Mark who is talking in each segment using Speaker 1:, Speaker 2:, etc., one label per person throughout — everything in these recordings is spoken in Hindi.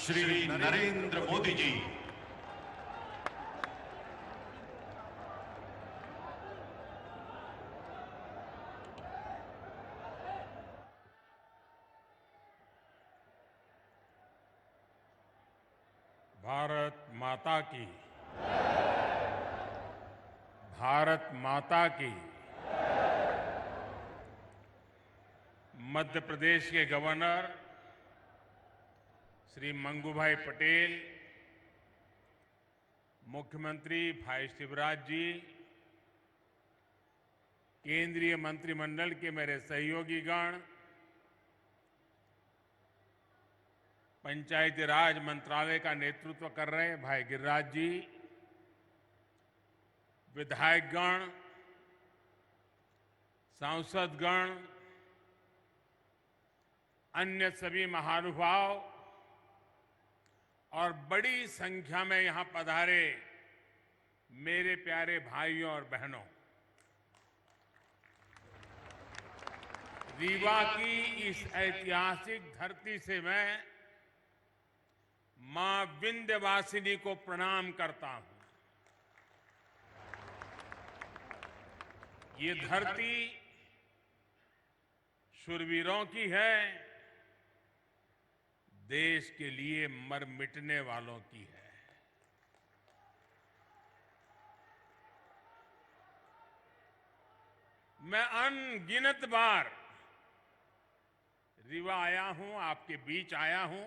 Speaker 1: श्री नरेंद्र मोदी जी।
Speaker 2: भारत माता की, भारत माता की। मध्य प्रदेश के गवर्नर श्री मंगूभाई पटेल, मुख्यमंत्री भाई शिवराज जी, केंद्रीय मंत्रिमंडल के मेरे सहयोगीगण, पंचायती राज मंत्रालय का नेतृत्व कर रहे भाई गिरिराज जी, विधायकगण, सांसदगण, अन्य सभी महानुभाव और बड़ी संख्या में यहां पधारे मेरे प्यारे भाइयों और बहनों, रीवा की इस ऐतिहासिक धरती से मैं मां विंध्यवासिनी को प्रणाम करता हूं। ये धरती शूरवीरों की है, देश के लिए मर मिटने वालों की है। मैं अनगिनत बार रीवा आया हूं, आपके बीच आया हूं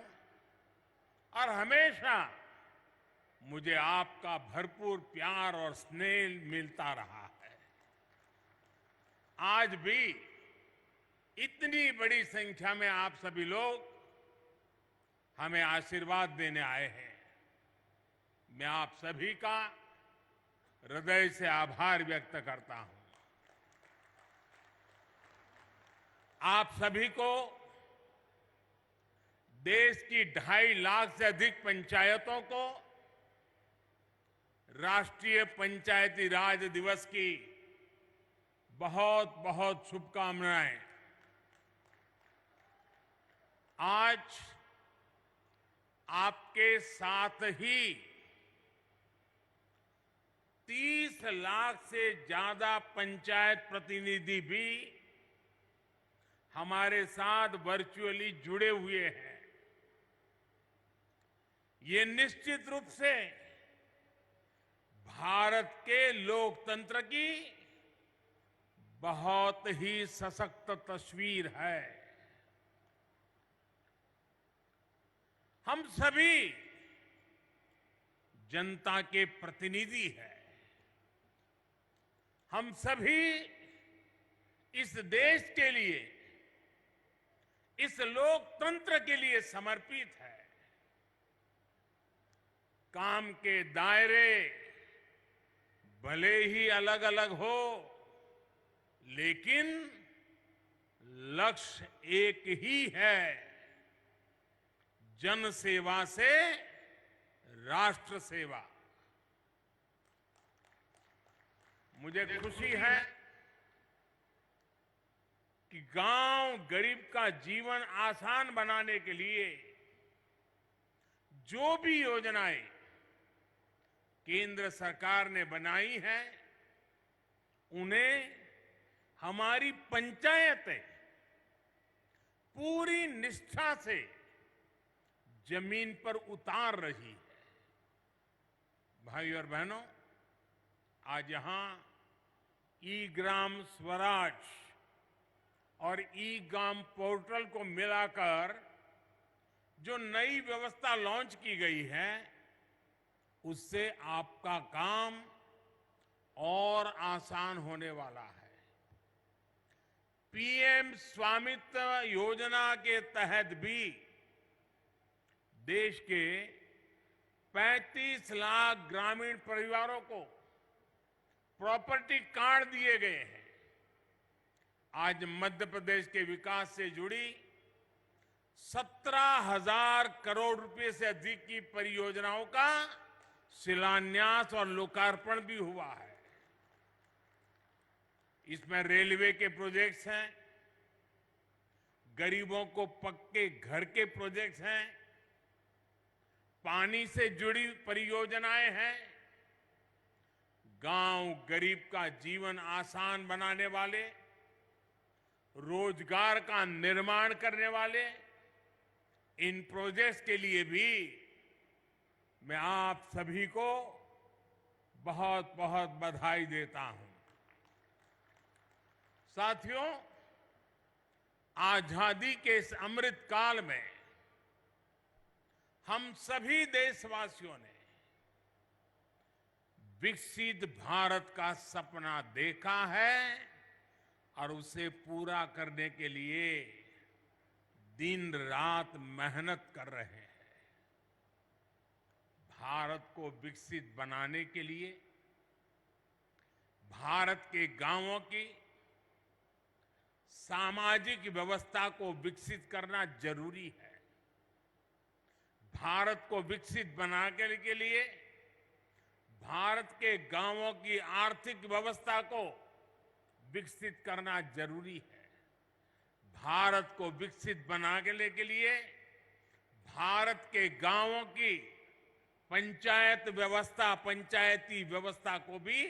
Speaker 2: और हमेशा मुझे आपका भरपूर प्यार और स्नेह मिलता रहा है। आज भी इतनी बड़ी संख्या में आप सभी लोग हमें आशीर्वाद देने आए हैं। मैं आप सभी का हृदय से आभार व्यक्त करता हूं। आप सभी को देश की 2.5 लाख से अधिक पंचायतों को राष्ट्रीय पंचायती राज दिवस की बहुत बहुत शुभकामनाएं। आज आपके साथ ही 30 लाख से ज्यादा पंचायत प्रतिनिधि भी हमारे साथ वर्चुअली जुड़े हुए हैं। ये निश्चित रूप से भारत के लोकतंत्र की बहुत ही सशक्त तस्वीर है। हम सभी जनता के प्रतिनिधि हैं। हम सभी इस देश के लिए, इस लोकतंत्र के लिए समर्पित है। काम के दायरे भले ही अलग अलग हो, लेकिन लक्ष्य एक ही है, जन सेवा से राष्ट्र सेवा। मुझे खुशी है कि गांव गरीब का जीवन आसान बनाने के लिए जो भी योजनाएं केंद्र सरकार ने बनाई हैं, उन्हें हमारी पंचायतें पूरी निष्ठा से जमीन पर उतार रही है। भाई और बहनों, आज यहां ई ग्राम स्वराज और ई ग्राम पोर्टल को मिलाकर जो नई व्यवस्था लॉन्च की गई है, उससे आपका काम और आसान होने वाला है। पीएम स्वामित्व योजना के तहत भी देश के 35 लाख ग्रामीण परिवारों को प्रॉपर्टी कार्ड दिए गए हैं। आज मध्य प्रदेश के विकास से जुड़ी 17,000 करोड़ रुपए से अधिक की परियोजनाओं का शिलान्यास और लोकार्पण भी हुआ है। इसमें रेलवे के प्रोजेक्ट्स हैं, गरीबों को पक्के घर के प्रोजेक्ट्स हैं, पानी से जुड़ी परियोजनाएं हैं, गांव गरीब का जीवन आसान बनाने वाले, रोजगार का निर्माण करने वाले, इन प्रोजेक्ट्स के लिए भी मैं आप सभी को बहुत बहुत बधाई देता हूं। साथियों, आजादी के इस अमृत काल में हम सभी देशवासियों ने विकसित भारत का सपना देखा है और उसे पूरा करने के लिए दिन रात मेहनत कर रहे हैं। भारत को विकसित बनाने के लिए भारत के गांवों की सामाजिक व्यवस्था को विकसित करना जरूरी है। भारत को विकसित बनाने के लिए भारत के गांवों की आर्थिक व्यवस्था को विकसित करना जरूरी है। भारत को विकसित बनाने के लिए भारत के गांवों की पंचायत व्यवस्था, पंचायती व्यवस्था को भी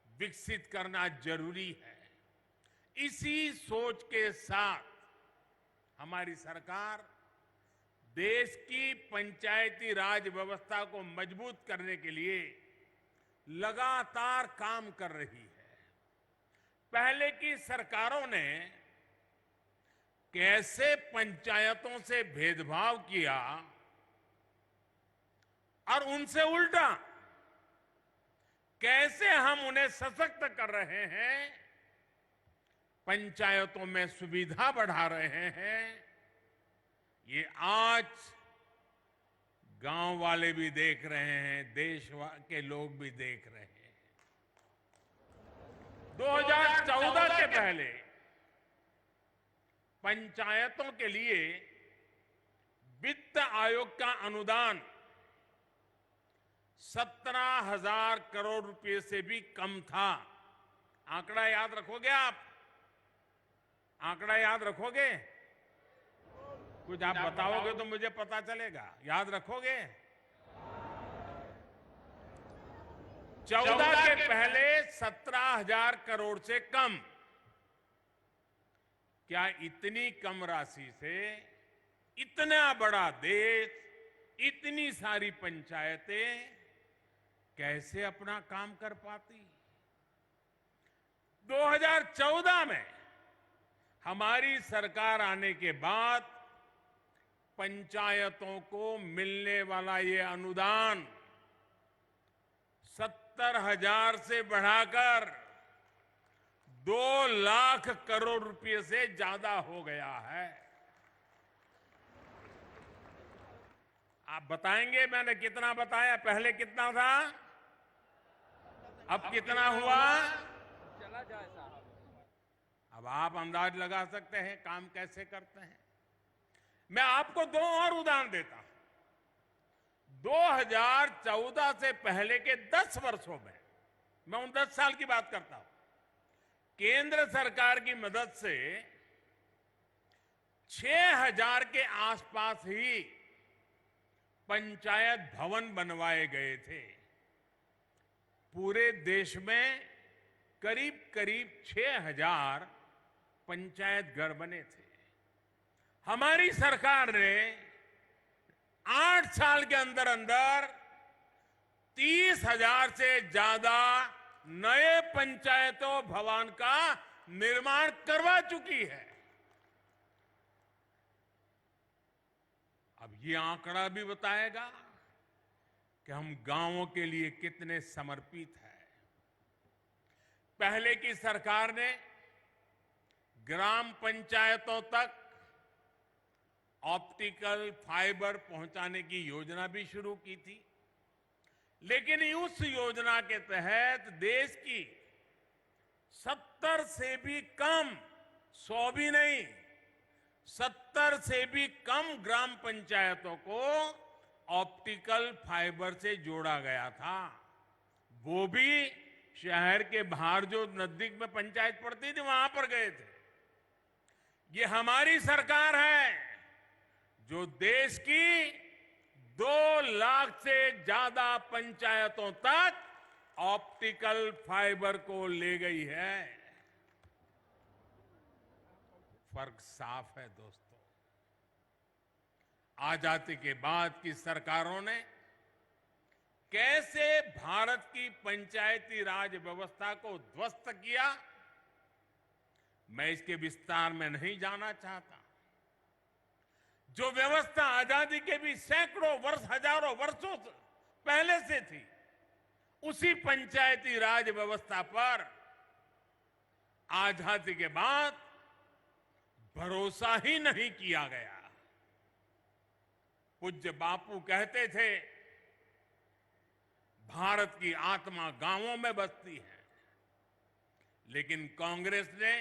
Speaker 2: विकसित करना जरूरी है। इसी सोच के साथ हमारी सरकार देश की पंचायती राज व्यवस्था को मजबूत करने के लिए लगातार काम कर रही है। पहले की सरकारों ने कैसे पंचायतों से भेदभाव किया और उनसे उल्टा कैसे हम उन्हें सशक्त कर रहे हैं, पंचायतों में सुविधा बढ़ा रहे हैं, ये आज गांव वाले भी देख रहे हैं, देश के लोग भी देख रहे हैं। 2014 के पहले पंचायतों के लिए वित्त आयोग का अनुदान 17,000 करोड़ रुपए से भी कम था। आंकड़ा याद रखोगे आप? आंकड़ा याद रखोगे? कुछ आप बताओगे तो मुझे पता चलेगा। याद रखोगे? 14 के पहले 17,000 करोड़ से कम। क्या इतनी कम राशि से इतना बड़ा देश, इतनी सारी पंचायतें कैसे अपना काम कर पाती? 2014 में हमारी सरकार आने के बाद पंचायतों को मिलने वाला ये अनुदान 70,000 से बढ़ाकर 2 लाख करोड़ रुपए से ज्यादा हो गया है। आप बताएंगे मैंने कितना बताया? पहले कितना था, अब कितना हुआ?
Speaker 3: चला जाए साहब।
Speaker 2: अब आप अंदाज लगा सकते हैं काम कैसे करते हैं। मैं आपको 2 और उदाहरण देता हूं। 2014 से पहले के 10 वर्षों में, मैं उन 10 साल की बात करता हूं, केंद्र सरकार की मदद से 6,000 के आसपास ही पंचायत भवन बनवाए गए थे। पूरे देश में करीब करीब 6,000 पंचायत घर बने थे। हमारी सरकार ने 8 साल के अंदर अंदर 30,000 से ज्यादा नए पंचायतों भवन का निर्माण करवा चुकी है। अब ये आंकड़ा भी बताएगा कि हम गांवों के लिए कितने समर्पित हैं। पहले की सरकार ने ग्राम पंचायतों तक ऑप्टिकल फाइबर पहुंचाने की योजना भी शुरू की थी, लेकिन उस योजना के तहत देश की 70 से भी कम, 100 भी नहीं, 70 से भी कम ग्राम पंचायतों को ऑप्टिकल फाइबर से जोड़ा गया था। वो भी शहर के बाहर जो नजदीक में पंचायत पड़ती थी वहां पर गए थे। ये हमारी सरकार है जो देश की 2 लाख से ज्यादा पंचायतों तक ऑप्टिकल फाइबर को ले गई है। फर्क साफ है दोस्तों। आजादी के बाद की सरकारों ने कैसे भारत की पंचायती राज व्यवस्था को ध्वस्त किया, मैं इसके विस्तार में नहीं जाना चाहता। जो व्यवस्था आजादी के भी सैकड़ों वर्ष, हजारों वर्षों पहले से थी, उसी पंचायती राज व्यवस्था पर आजादी के बाद भरोसा ही नहीं किया गया। पूज्य बापू कहते थे, भारत की आत्मा गांवों में बसती है, लेकिन कांग्रेस ने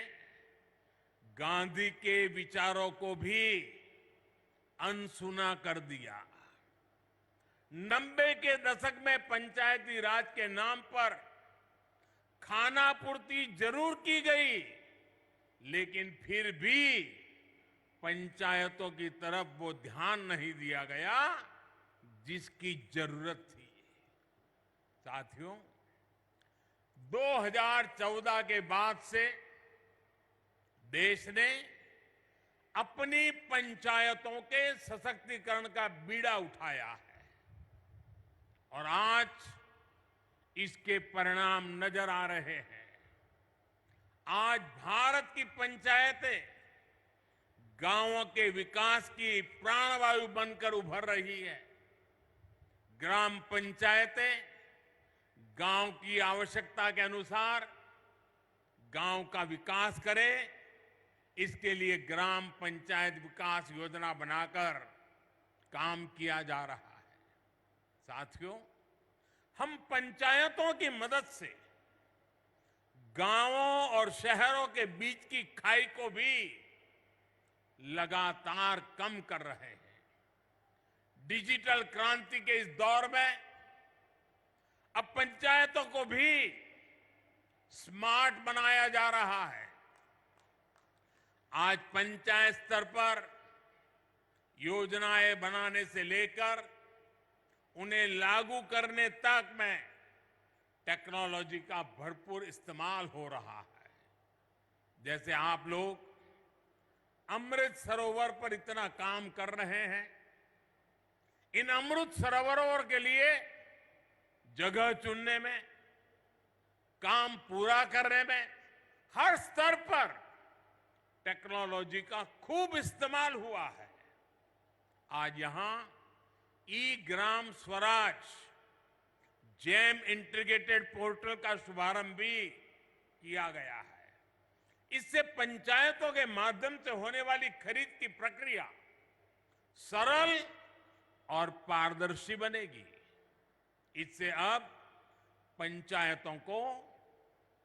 Speaker 2: गांधी के विचारों को भी अनसुना कर दिया। 90 के दशक में पंचायती राज के नाम पर खानापूर्ति जरूर की गई, लेकिन फिर भी पंचायतों की तरफ वो ध्यान नहीं दिया गया जिसकी जरूरत थी। साथियों, 2014 के बाद से देश ने अपनी पंचायतों के सशक्तिकरण का बीड़ा उठाया है और आज इसके परिणाम नजर आ रहे हैं। आज भारत की पंचायतें गांवों के विकास की प्राणवायु बनकर उभर रही है। ग्राम पंचायतें गांव की आवश्यकता के अनुसार गांव का विकास करें, इसके लिए ग्राम पंचायत विकास योजना बनाकर काम किया जा रहा है। साथियों, हम पंचायतों की मदद से गांवों और शहरों के बीच की खाई को भी लगातार कम कर रहे हैं। डिजिटल क्रांति के इस दौर में अब पंचायतों को भी स्मार्ट बनाया जा रहा है। आज पंचायत स्तर पर योजनाएं बनाने से लेकर उन्हें लागू करने तक में टेक्नोलॉजी का भरपूर इस्तेमाल हो रहा है। जैसे आप लोग अमृत सरोवर पर इतना काम कर रहे हैं, इन अमृत सरोवरों के लिए जगह चुनने में, काम पूरा करने में हर स्तर पर टेक्नोलॉजी का खूब इस्तेमाल हुआ है। आज यहां ई Gram Swaraj jam integrated portal का शुभारंभ भी किया गया है। इससे पंचायतों के माध्यम से होने वाली खरीद की प्रक्रिया सरल और पारदर्शी बनेगी। इससे अब पंचायतों को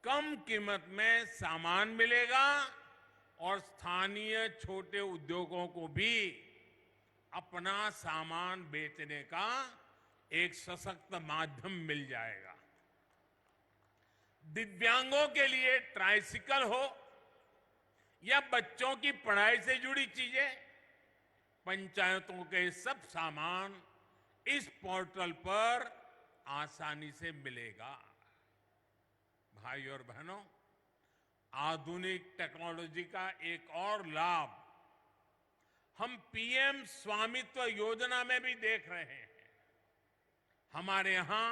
Speaker 2: कम कीमत में सामान मिलेगा और स्थानीय छोटे उद्योगों को भी अपना सामान बेचने का एक सशक्त माध्यम मिल जाएगा। दिव्यांगों के लिए ट्राइसिकल हो या बच्चों की पढ़ाई से जुड़ी चीजें, पंचायतों के सब सामान इस पोर्टल पर आसानी से मिलेगा। भाई और बहनों, आधुनिक टेक्नोलॉजी का एक और लाभ हम पीएम स्वामित्व योजना में भी देख रहे हैं। हमारे यहां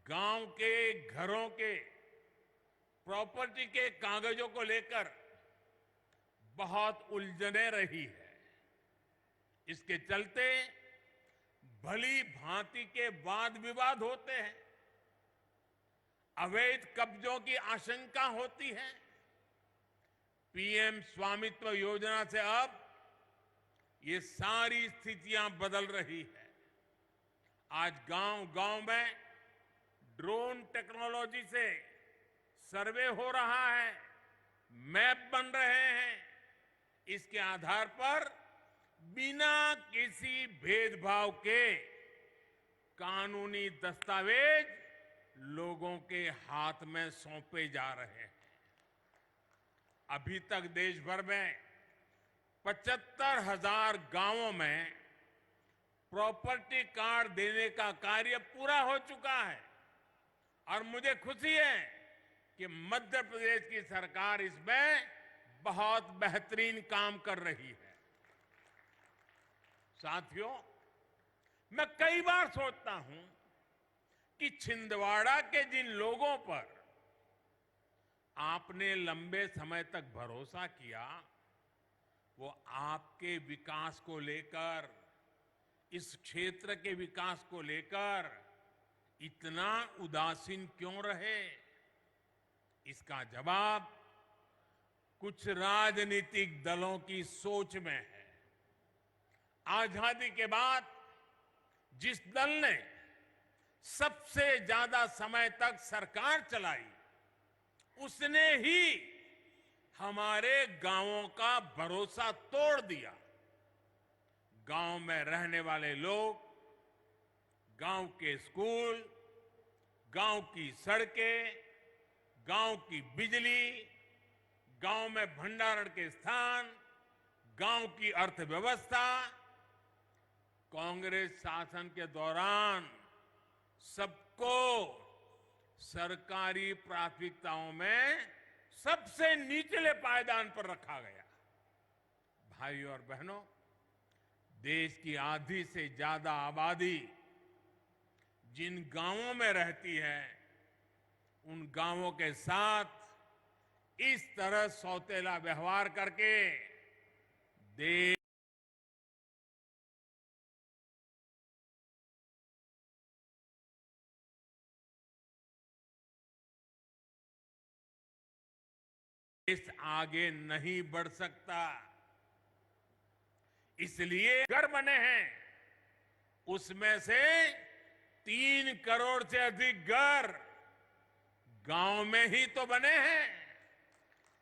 Speaker 2: गांव के घरों के प्रॉपर्टी के कागजों को लेकर बहुत उलझने रही है। इसके चलते भली भांति के वाद विवाद होते हैं, अवैध कब्जों की आशंका होती है। पीएम स्वामित्व योजना से अब ये सारी स्थितियां बदल रही है। आज गांव-गांव में ड्रोन टेक्नोलॉजी से सर्वे हो रहा है, मैप बन रहे हैं। इसके आधार पर बिना किसी भेदभाव के कानूनी दस्तावेज लोगों के हाथ में सौंपे जा रहे हैं। अभी तक देश भर में 75,000 गांवों में प्रॉपर्टी कार्ड देने का कार्य पूरा हो चुका है और मुझे खुशी है कि मध्य प्रदेश की सरकार इसमें बहुत बेहतरीन काम कर रही है। साथियों, मैं कई बार सोचता हूं कि छिंदवाड़ा के जिन लोगों पर आपने लंबे समय तक भरोसा किया, वो आपके विकास को लेकर, इस क्षेत्र के विकास को लेकर इतना उदासीन क्यों रहे? इसका जवाब कुछ राजनीतिक दलों की सोच में है। आजादी के बाद जिस दल ने सबसे ज्यादा समय तक सरकार चलाई, उसने ही हमारे गांवों का भरोसा तोड़ दिया। गांव में रहने वाले लोग, गांव के स्कूल, गांव की सड़कें, गांव की बिजली, गांव में भंडारण के स्थान, गांव की अर्थव्यवस्था, कांग्रेस शासन के दौरान सबको सरकारी प्राथमिकताओं में सबसे निचले पायदान पर रखा गया। भाइयों और बहनों, देश की आधी से ज्यादा आबादी जिन गांवों में रहती है, उन गांवों के साथ इस तरह सौतेला व्यवहार करके देश आगे नहीं बढ़ सकता। इसलिए घर बने हैं, उसमें से 3 करोड़ से अधिक घर गांव में ही तो बने हैं।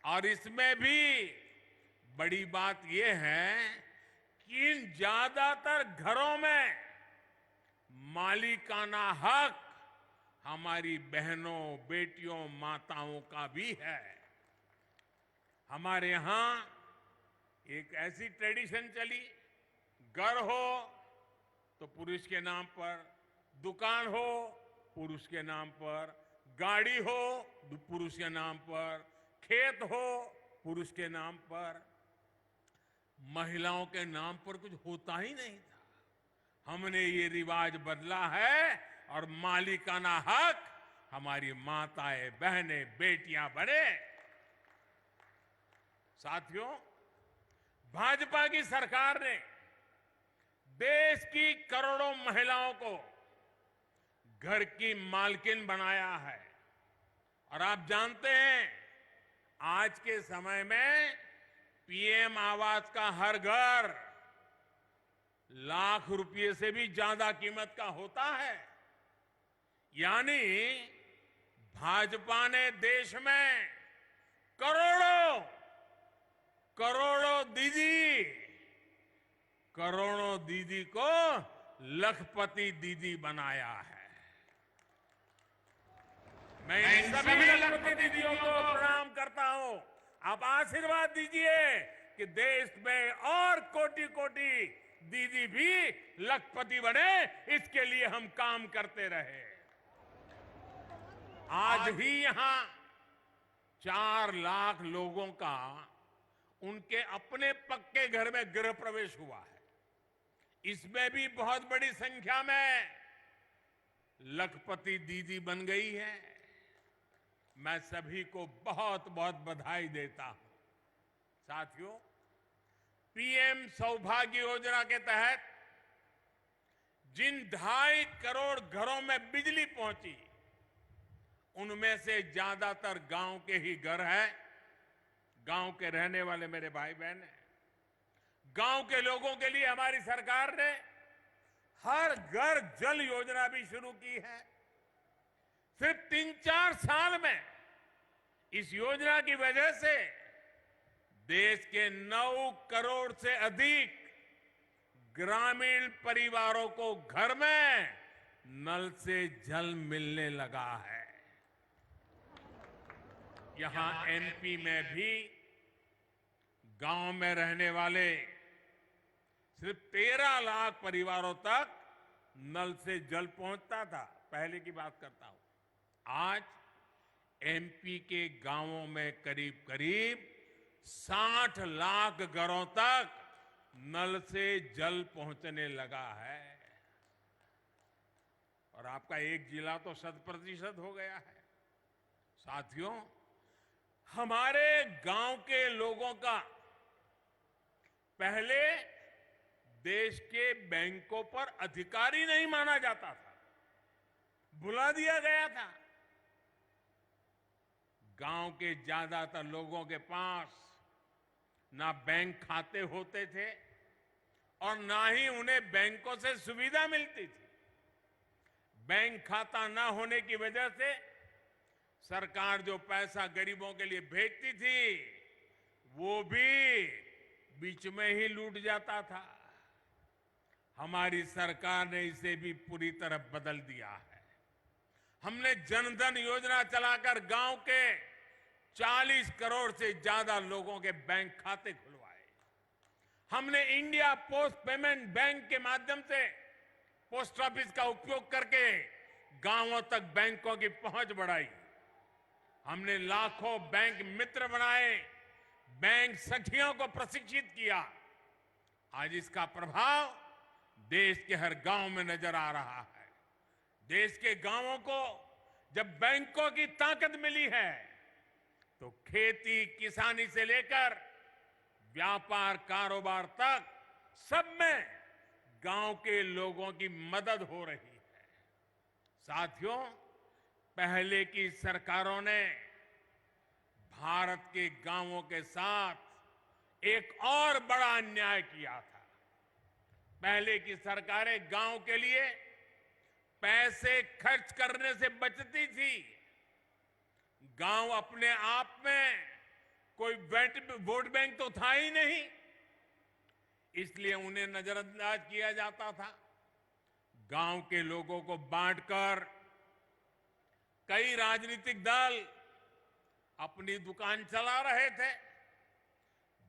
Speaker 2: और इसमें भी बड़ी बात यह है कि इन ज्यादातर घरों में मालिकाना हक हमारी बहनों, बेटियों, माताओं का भी है। हमारे यहां एक ऐसी ट्रेडिशन चली, घर हो तो पुरुष के नाम पर, दुकान हो पुरुष के नाम पर, गाड़ी हो पुरुष के नाम पर, खेत हो पुरुष के नाम पर, महिलाओं के नाम पर कुछ होता ही नहीं था। हमने ये रिवाज बदला है और मालिकाना हक हमारी माताएं, बहनें, बेटियां बने। साथियों, भाजपा की सरकार ने देश की करोड़ों महिलाओं को घर की मालकिन बनाया है। और आप जानते हैं, आज के समय में पीएम आवास का हर घर लाख रुपए से भी ज्यादा कीमत का होता है। यानी भाजपा ने देश में करोड़ों दीदी को लखपति दीदी बनाया है। मैं इन सभी लखपति दीदियों को प्रणाम करता हूं। आप आशीर्वाद दीजिए कि देश में और कोटि-कोटि दीदी भी लखपति बने, इसके लिए हम काम करते रहे। आज ही यहां 4 लाख लोगों का उनके अपने पक्के घर में गृह प्रवेश हुआ है। इसमें भी बहुत बड़ी संख्या में लखपति दीदी बन गई है। मैं सभी को बहुत बहुत बधाई देता हूं। साथियों, पीएम सौभाग्य योजना के तहत जिन 2.5 करोड़ घरों में बिजली पहुंची, उनमें से ज्यादातर गांव के ही घर हैं। गांव के रहने वाले मेरे भाई बहन हैं। गांव के लोगों के लिए हमारी सरकार ने हर घर जल योजना भी शुरू की है। सिर्फ 3-4 साल में इस योजना की वजह से देश के 9 करोड़ से अधिक ग्रामीण परिवारों को घर में नल से जल मिलने लगा है। यहां एमपी में भी गांव में रहने वाले सिर्फ 13 लाख परिवारों तक नल से जल पहुंचता था। पहले की बात करता हूं। आज एमपी के गांवों में करीब करीब 60 लाख घरों तक नल से जल पहुंचने लगा है। और आपका एक जिला तो 100% हो गया है। साथियों, हमारे गांव के लोगों का पहले देश के बैंकों पर अधिकार ही नहीं माना जाता था, बुला दिया गया था। गांव के ज्यादातर लोगों के पास ना बैंक खाते होते थे और ना ही उन्हें बैंकों से सुविधा मिलती थी। बैंक खाता ना होने की वजह से सरकार जो पैसा गरीबों के लिए भेजती थी वो भी बीच में ही लूट जाता था। हमारी सरकार ने इसे भी पूरी तरह बदल दिया है। हमने जनधन योजना चलाकर गांव के 40 करोड़ से ज्यादा लोगों के बैंक खाते खुलवाए। हमने इंडिया पोस्ट पेमेंट बैंक के माध्यम से पोस्ट ऑफिस का उपयोग करके गांवों तक बैंकों की पहुंच बढ़ाई। हमने लाखों बैंक मित्र बनाए, बैंक सखियों को प्रशिक्षित किया। आज इसका प्रभाव देश के हर गांव में नजर आ रहा है। देश के गांवों को जब बैंकों की ताकत मिली है तो खेती किसानी से लेकर व्यापार कारोबार तक सब में गांव के लोगों की मदद हो रही है। साथियों, पहले की सरकारों ने भारत के गांवों के साथ एक और बड़ा अन्याय किया था। पहले की सरकारें गांव के लिए पैसे खर्च करने से बचती थी। गांव अपने आप में कोई वोट बैंक तो था ही नहीं, इसलिए उन्हें नजरअंदाज किया जाता था। गांव के लोगों को बांटकर कई राजनीतिक दल अपनी दुकान चला रहे थे।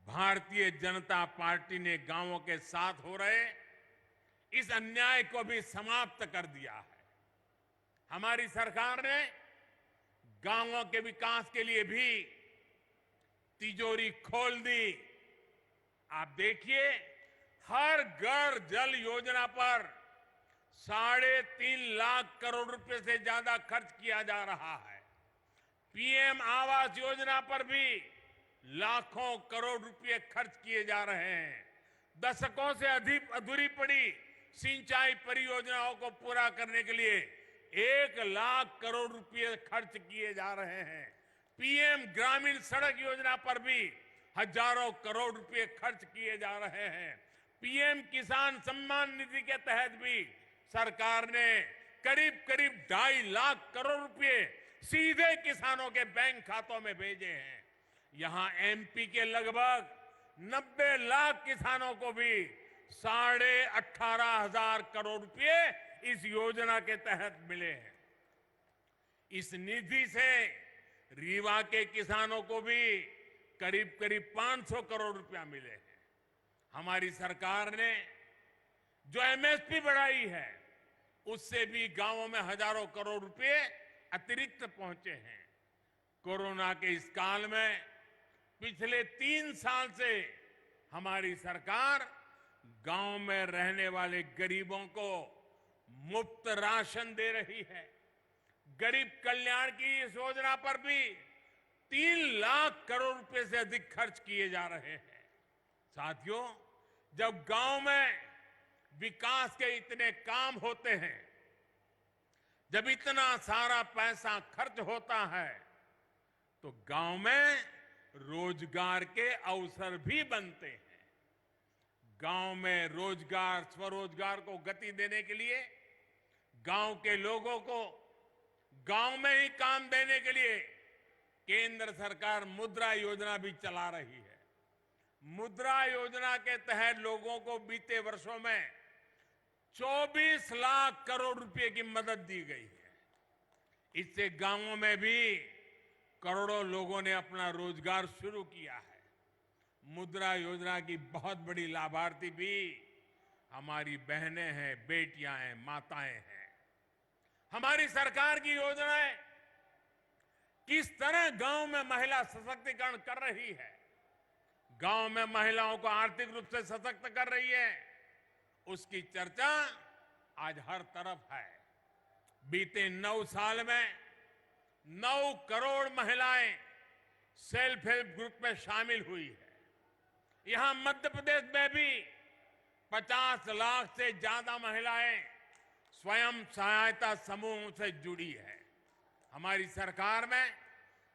Speaker 2: भारतीय जनता पार्टी ने गांवों के साथ हो रहे इस अन्याय को भी समाप्त कर दिया है। हमारी सरकार ने गांवों के विकास के लिए भी तिजोरी खोल दी। आप देखिए, हर घर जल योजना पर 3.5 लाख करोड़ रुपए से ज्यादा खर्च किया जा रहा है। पीएम आवास योजना पर भी लाखों करोड़ रुपए खर्च किए जा रहे हैं। दशकों से अधिक अधूरी पड़ी सिंचाई परियोजनाओं को पूरा करने के लिए 1 लाख करोड़ रुपए खर्च किए जा रहे हैं। पीएम ग्रामीण सड़क योजना पर भी हजारों करोड़ रुपए खर्च किए जा रहे हैं। पीएम किसान सम्मान निधि के तहत भी सरकार ने करीब करीब 2.5 लाख करोड़ रुपए सीधे किसानों के बैंक खातों में भेजे हैं। यहां एमपी के लगभग 90 लाख किसानों को भी 18,500 करोड़ रुपए इस योजना के तहत मिले हैं। इस निधि से रीवा के किसानों को भी करीब करीब 500 करोड़ रुपया मिले हैं। हमारी सरकार ने जो एमएसपी बढ़ाई है उससे भी गांवों में हजारों करोड़ रुपए अतिरिक्त पहुंचे हैं। कोरोना के इस काल में पिछले 3 साल से हमारी सरकार गांव में रहने वाले गरीबों को मुफ्त राशन दे रही है। गरीब कल्याण की इस योजना पर भी 3 लाख करोड़ रुपए से अधिक खर्च किए जा रहे हैं। साथियों, जब गांव में विकास के इतने काम होते हैं, जब इतना सारा पैसा खर्च होता है, तो गांव में रोजगार के अवसर भी बनते हैं। गांव में रोजगार, स्वरोजगार को गति देने के लिए, गांव के लोगों को गांव में ही काम देने के लिए केंद्र सरकार मुद्रा योजना भी चला रही है। मुद्रा योजना के तहत लोगों को बीते वर्षों में 24 लाख करोड़ रुपए की मदद दी गई है। इससे गांवों में भी करोड़ों लोगों ने अपना रोजगार शुरू किया है। मुद्रा योजना की बहुत बड़ी लाभार्थी भी हमारी बहनें हैं, बेटियां हैं, माताएं हैं। हमारी सरकार की योजनाएं किस तरह गांव में महिला सशक्तिकरण कर रही है, गांव में महिलाओं को आर्थिक रूप से सशक्त कर रही है, उसकी चर्चा आज हर तरफ है। बीते 9 साल में 9 करोड़ महिलाएं सेल्फ हेल्प ग्रुप में शामिल हुई है। यहां मध्य प्रदेश में भी 50 लाख से ज्यादा महिलाएं स्वयं सहायता समूह से जुड़ी है। हमारी सरकार में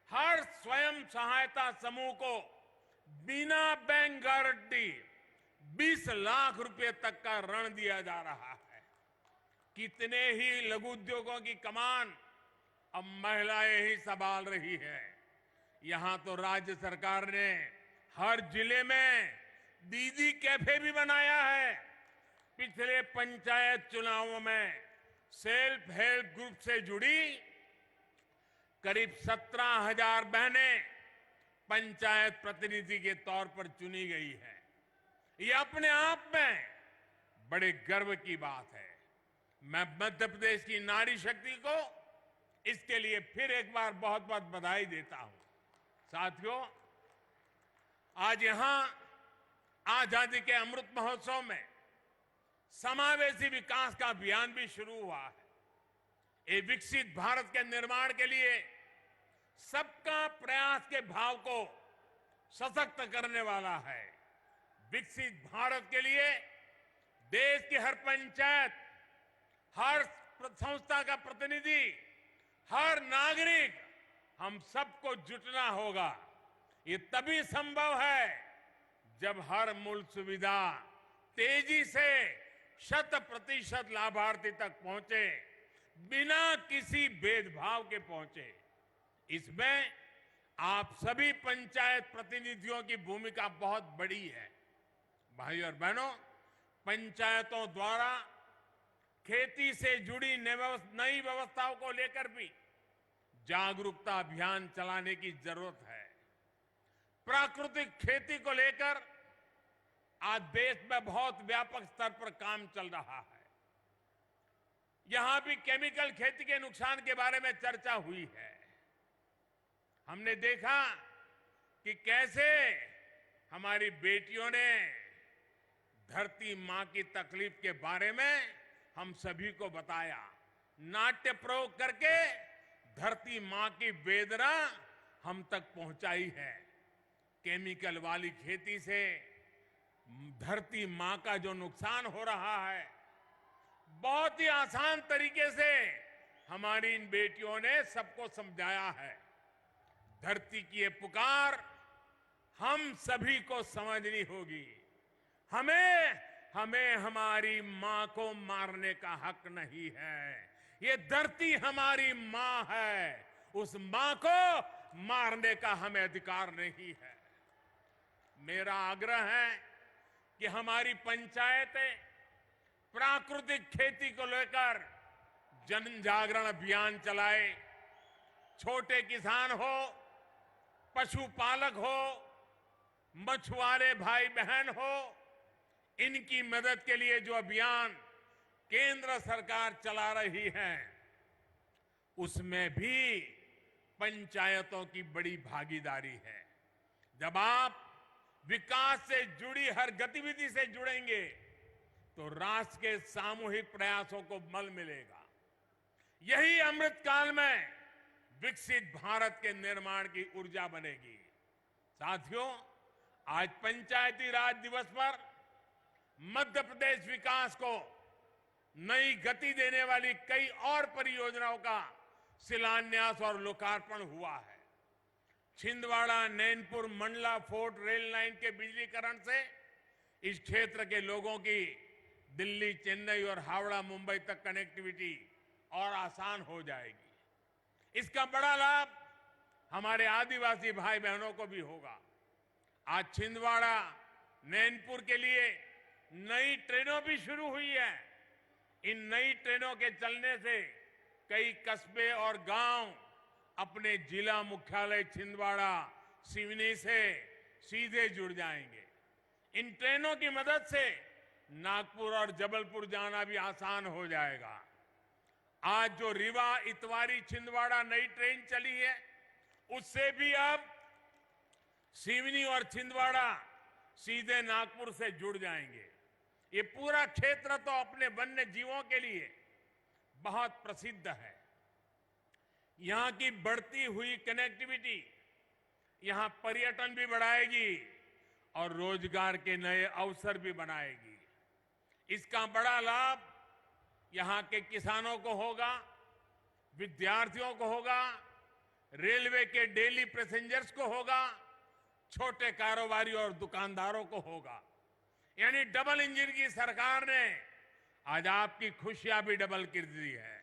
Speaker 2: हर स्वयं सहायता समूह को बिना बैंक गारंटी 20 लाख रुपए तक का ऋण दिया जा रहा है। कितने ही लघु उद्योगों की कमान अब महिलाएं ही संभाल रही है। यहां तो राज्य सरकार ने हर जिले में दीदी कैफे भी बनाया है। पिछले पंचायत चुनावों में सेल्फ हेल्प ग्रुप से जुड़ी करीब 17,000 बहनें पंचायत प्रतिनिधि के तौर पर चुनी गई है। ये अपने आप में बड़े गर्व की बात है। मैं मध्य प्रदेश की नारी शक्ति को इसके लिए फिर एक बार बहुत बहुत बधाई देता हूं। साथियों, आज यहां आजादी के अमृत महोत्सव में समावेशी विकास का अभियान भी शुरू हुआ है। ये विकसित भारत के निर्माण के लिए सबका प्रयास के भाव को सशक्त करने वाला है। विकसित भारत के लिए देश की हर पंचायत, हर संस्था का प्रतिनिधि, हर नागरिक, हम सबको जुटना होगा। ये तभी संभव है जब हर मूल सुविधा तेजी से 100% लाभार्थी तक पहुंचे, बिना किसी भेदभाव के पहुंचे। इसमें आप सभी पंचायत प्रतिनिधियों की भूमिका बहुत बड़ी है। भाइयों और बहनों, पंचायतों द्वारा खेती से जुड़ी नई व्यवस्थाओं को लेकर भी जागरूकता अभियान चलाने की जरूरत है। प्राकृतिक खेती को लेकर आज देश में बहुत व्यापक स्तर पर काम चल रहा है। यहां भी केमिकल खेती के नुकसान के बारे में चर्चा हुई है। हमने देखा कि कैसे हमारी बेटियों ने धरती मां की तकलीफ के बारे में हम सभी को बताया। नाट्य प्रयोग करके धरती मां की वेदना हम तक पहुंचाई है। केमिकल वाली खेती से धरती मां का जो नुकसान हो रहा है, बहुत ही आसान तरीके से हमारी इन बेटियों ने सबको समझाया है। धरती की ये पुकार हम सभी को समझनी होगी। हमें हमारी मां को मारने का हक नहीं है। ये धरती हमारी मां है, उस मां को मारने का हमें अधिकार नहीं है। मेरा आग्रह है कि हमारी पंचायतें प्राकृतिक खेती को लेकर जन जागरण अभियान चलाए। छोटे किसान हो, पशुपालक हो, मछुआरे भाई बहन हो, इनकी मदद के लिए जो अभियान केंद्र सरकार चला रही है, उसमें भी पंचायतों की बड़ी भागीदारी है। जब आप विकास से जुड़ी हर गतिविधि से जुड़ेंगे तो राष्ट्र के सामूहिक प्रयासों को बल मिलेगा। यही अमृत काल में विकसित भारत के निर्माण की ऊर्जा बनेगी। साथियों, आज पंचायती राज दिवस पर मध्य प्रदेश विकास को नई गति देने वाली कई और परियोजनाओं का शिलान्यास और लोकार्पण हुआ है। Chhindwara Nainpur Mandla fort rail line के बिजलीकरण से इस क्षेत्र के लोगों की दिल्ली, चेन्नई और हावड़ा, मुंबई तक कनेक्टिविटी और आसान हो जाएगी। इसका बड़ा लाभ हमारे आदिवासी भाई बहनों को भी होगा। आज छिंदवाड़ा नैनपुर के लिए नई ट्रेनों भी शुरू हुई है। इन नई ट्रेनों के चलने से कई कस्बे और गांव अपने जिला मुख्यालय छिंदवाड़ा, सिवनी से सीधे जुड़ जाएंगे। इन ट्रेनों की मदद से नागपुर और जबलपुर जाना भी आसान हो जाएगा। आज जो रीवा इतवारी छिंदवाड़ा नई ट्रेन चली है, उससे भी अब सिवनी और छिंदवाड़ा सीधे नागपुर से जुड़ जाएंगे। ये पूरा क्षेत्र तो अपने वन्य जीवों के लिए बहुत प्रसिद्ध है। यहां की बढ़ती हुई कनेक्टिविटी यहां पर्यटन भी बढ़ाएगी और रोजगार के नए अवसर भी बनाएगी। इसका बड़ा लाभ यहां के किसानों को होगा, विद्यार्थियों को होगा, रेलवे के डेली पैसेंजर्स को होगा, छोटे कारोबारी और दुकानदारों को होगा। यानी डबल इंजन की सरकार ने आज आपकी खुशियां भी डबल कर दी है।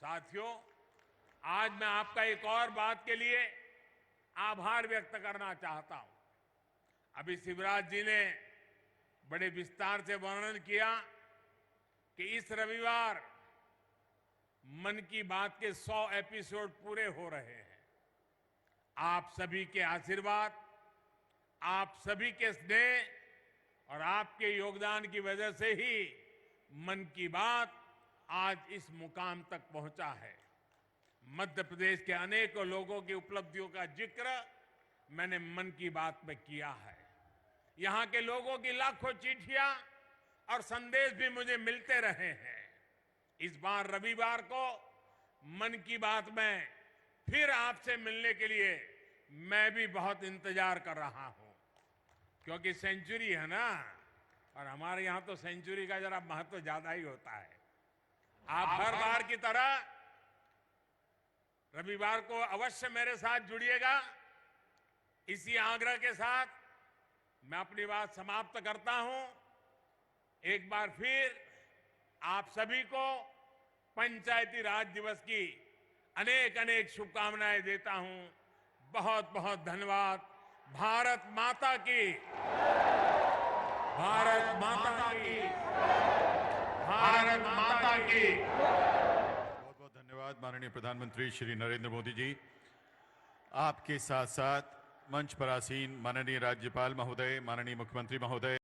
Speaker 2: साथियों, आज मैं आपका एक और बात के लिए आभार व्यक्त करना चाहता हूं। अभी शिवराज जी ने बड़े विस्तार से वर्णन किया कि इस रविवार मन की बात के 100 एपिसोड पूरे हो रहे हैं। आप सभी के आशीर्वाद, आप सभी के स्नेह और आपके योगदान की वजह से ही मन की बात आज इस मुकाम तक पहुंचा है। मध्य प्रदेश के अनेकों लोगों की उपलब्धियों का जिक्र मैंने मन की बात में किया है। यहां के लोगों की लाखों चिट्ठियां और संदेश भी मुझे मिलते रहे हैं। इस बार रविवार को मन की बात में फिर आपसे मिलने के लिए मैं भी बहुत इंतजार कर रहा हूं, क्योंकि सेंचुरी है ना, और हमारे यहां तो सेंचुरी का जरा महत्व ज्यादा ही होता है। आप हर बार की तरह रविवार को अवश्य मेरे साथ जुड़िएगा। इसी आग्रह के साथ मैं अपनी बात समाप्त करता हूं। एक बार फिर आप सभी को पंचायती राज दिवस की अनेक अनेक शुभकामनाएं देता हूं। बहुत बहुत धन्यवाद। भारत माता की, भारत माता की, भारत माता की।
Speaker 1: बहुत बहुत धन्यवाद माननीय प्रधानमंत्री श्री नरेंद्र मोदी जी। आपके साथ साथ मंच पर आसीन माननीय राज्यपाल महोदय, माननीय मुख्यमंत्री महोदय,